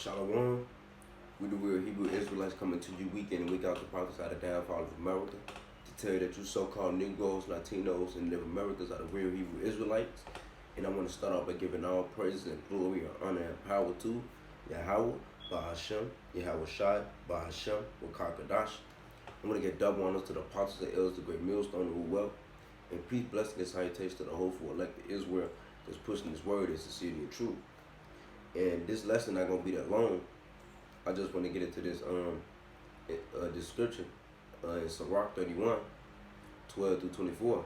Shalom. We the real Hebrew Israelites coming to you week in and week out to prophesy the downfall of America. To tell you that you so-called Negroes, Latinos, and Native Americans are the real Hebrew Israelites. And I want to start off by giving all praises and glory and honor and power to Yahweh, Ahchyam, Yahweh Shai, Ahchyam, Wakakadash. I want to get double honors to the apostles and elders, the great millstone of wealth. And peace, blessing, and salutations to the hopeful elect of Israel that's pushing this word as sincerity and truth. And this lesson not gonna be that long. I just want to get into this description in Sirach 31, 12 through 24.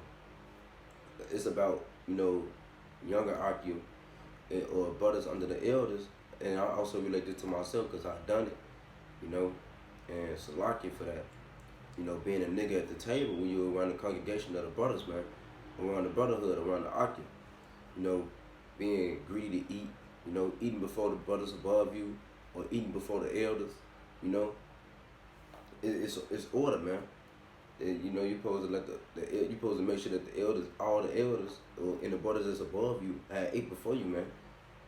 It's about, younger Ahchyam or brothers under the elders, and I also relate this to myself because I've done it, and Salakia for that. Being a nigga at the table when you're around the congregation of the brothers, man, around the brotherhood, around the Ahchyam, being greedy to eat, eating before the brothers above you, or eating before the elders, it's order, man. And, you're supposed to let you're supposed to make sure that the elders, all the elders, and the brothers that's above you, had ate before you, man.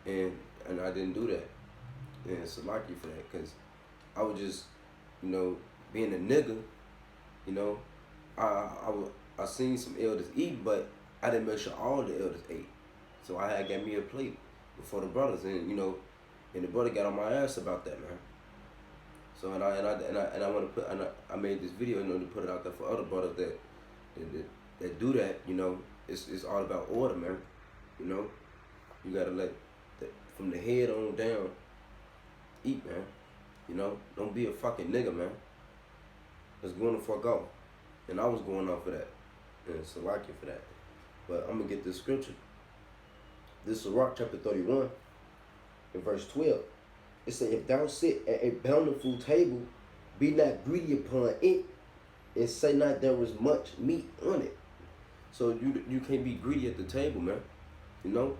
And I didn't do that. And it's lucky for that, cause I was just, being a nigga, I seen some elders eat, but I didn't make sure all the elders ate. So I had got me a plate before the brothers, and and the brother got on my ass about that, man. So and I want to put, I made this video, to put it out there for other brothers that do that. It's all about order, man. You gotta let from the head on down eat, man. Don't be a fucking nigga, man. Let's go on the fuck off. And I was going off for that, and Salakia for that. But I'm gonna get this scripture. This is Sirach chapter 31, in verse 12. It says, if thou sit at a bountiful table, be not greedy upon it, and say not there was much meat on it. So you can't be greedy at the table, man. You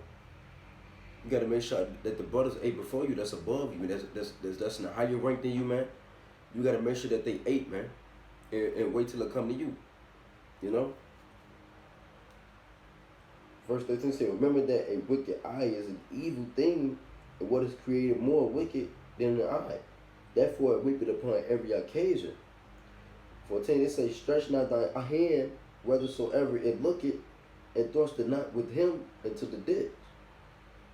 gotta make sure that the brothers ate before you, that's above you, that's in a higher rank than you, man. You gotta make sure that they ate, man, and wait till it come to you. Verse 13 says, remember that a wicked eye is an evil thing, and what is created more wicked than an eye. Therefore it weepeth upon every occasion. 14, it says, stretch not thy hand whithersoever it looketh, and thrust it not with him into the ditch.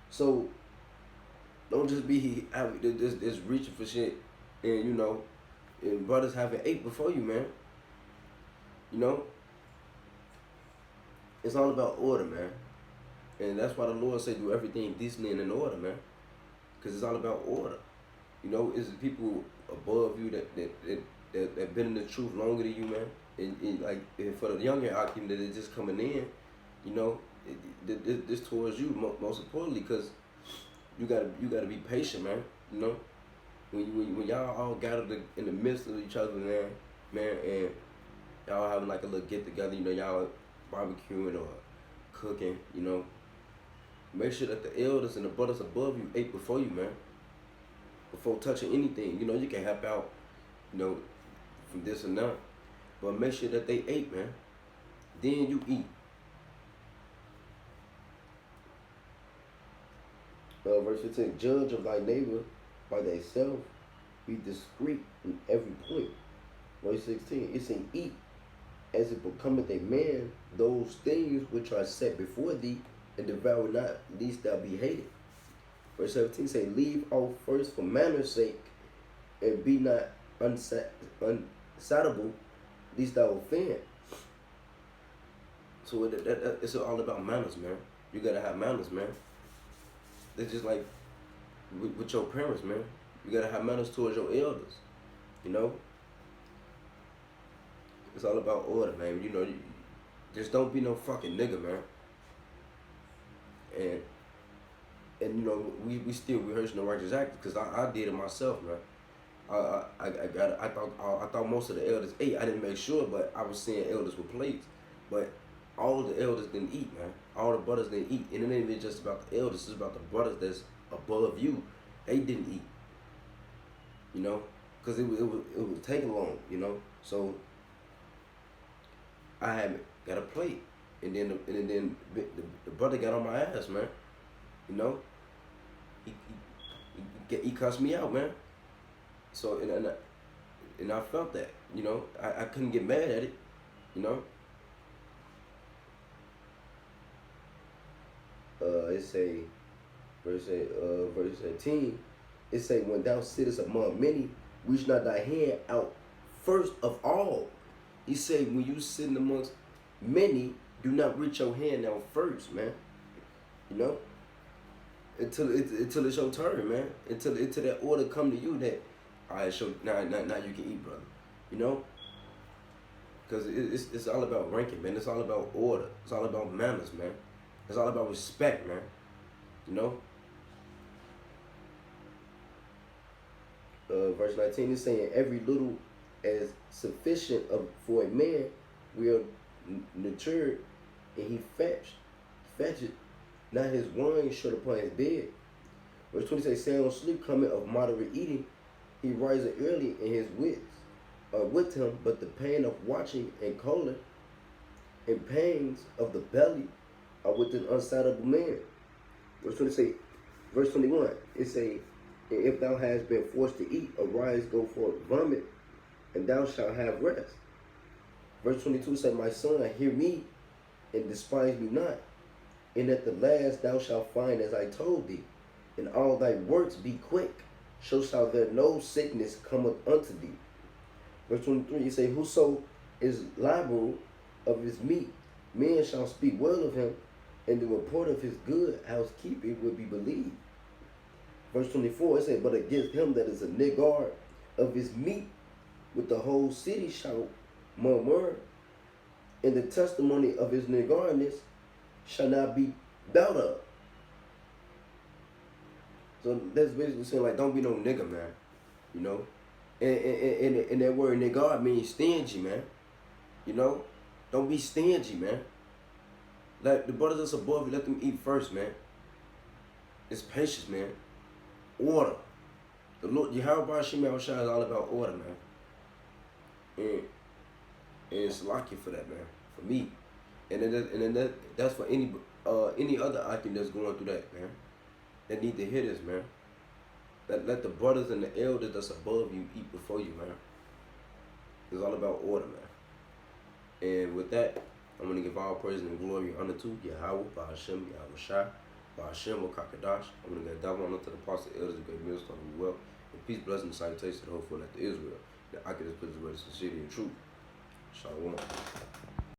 So don't just be just reaching for shit, and and brothers haven't ate before you, man. It's all about order, man. And that's why the Lord said do everything decently and in order, man. Because it's all about order. It's the people above you that been in the truth longer than you, man. And for the younger Ahchyam that is just coming in, this towards you most importantly, because you gotta be patient, man. When y'all all gathered in the midst of each other, man, and y'all having like a little get together, y'all barbecuing or cooking, make sure that the elders and the brothers above you ate before you, man. Before touching anything, you can help out, from this and that, but make sure that they ate, man. Then you eat. Verse 15, judge of thy neighbor by thyself, be discreet in every point. Verse 16, it says, eat as it becometh a man those things which are set before thee, and devour not, lest thou be hated. Verse 17 say, leave off first for manners' sake, and be not unsatiable, lest thou offend. So it's all about manners, man. You gotta have manners, man. It's just like with your parents, man. You gotta have manners towards your elders. It's all about order, man. Just don't be no fucking nigga, man. And we still rehearsing the righteous act because I did it myself, man. I thought most of the elders ate. I didn't make sure, but I was seeing elders with plates. But all the elders didn't eat, man. All the brothers didn't eat. And it ain't even just about the elders, it's about the brothers that's above you. They didn't eat. Because it was taking long, So I had got a plate. And then the brother got on my ass, man. He he cussed me out, man. So and I felt that, you know, I couldn't get mad at it, you know. It say verse 18. It say, when thou sittest among many, reach not thy hand out first of all. He said, when you sitting amongst many, do not reach your hand out first, man. You know, until it's your turn, man. Until that order come to you that, all right, so now you can eat, brother. You know, because it's all about ranking, man. It's all about order. It's all about manners, man. It's all about respect, man. You know. Verse 19 is saying, every little as sufficient for a man will nurture, and he fetcheth not his wine shut upon his bed. Verse 20 says, sound sleep coming of moderate eating, he rises early, and his wits are with him, but the pain of watching and calling and pangs of the belly are with an unsatisfied man. Verse 21, it say, and if thou hast been forced to eat, arise, go forth, vomit, and thou shalt have rest. Verse 22 say, my son, hear me, and despise me not. And at the last thou shalt find as I told thee, and all thy works be quick, so shall there no sickness come unto thee. Verse 23, you say, whoso is liable of his meat, men shall speak well of him, and the report of his good housekeeping will be believed. Verse 24, it says, but against him that is a niggard of his meat, with the whole city shall murmur, and the testimony of his niggardness shall not be doubted of. So that's basically saying, like, don't be no nigga, man. You know? And that word niggard means stingy, man. You know? Don't be stingy, man. Like, the brothers that's above you, let them eat first, man. It's patience, man. Order. The Lord, Yahweh Shemi Ahchyam is all about order, man. And it's lucky for that, man. For me. And then that's for any other Ahchyam that's going through that, man. That need to hear this, man. Let the brothers and the elders that's above you eat before you, man. It's all about order, man. And with that, I'm going to give all praise and glory and honor to Yahweh, Ahchyam, Yahweh Ahchyam, Wakakadash. I'm going to give double honor to the apostle, elders, the great millstone of wealth, and peace, blessing, and salutation to the whole full after Israel. That I can just put this word of sincerity and truth. Shalom.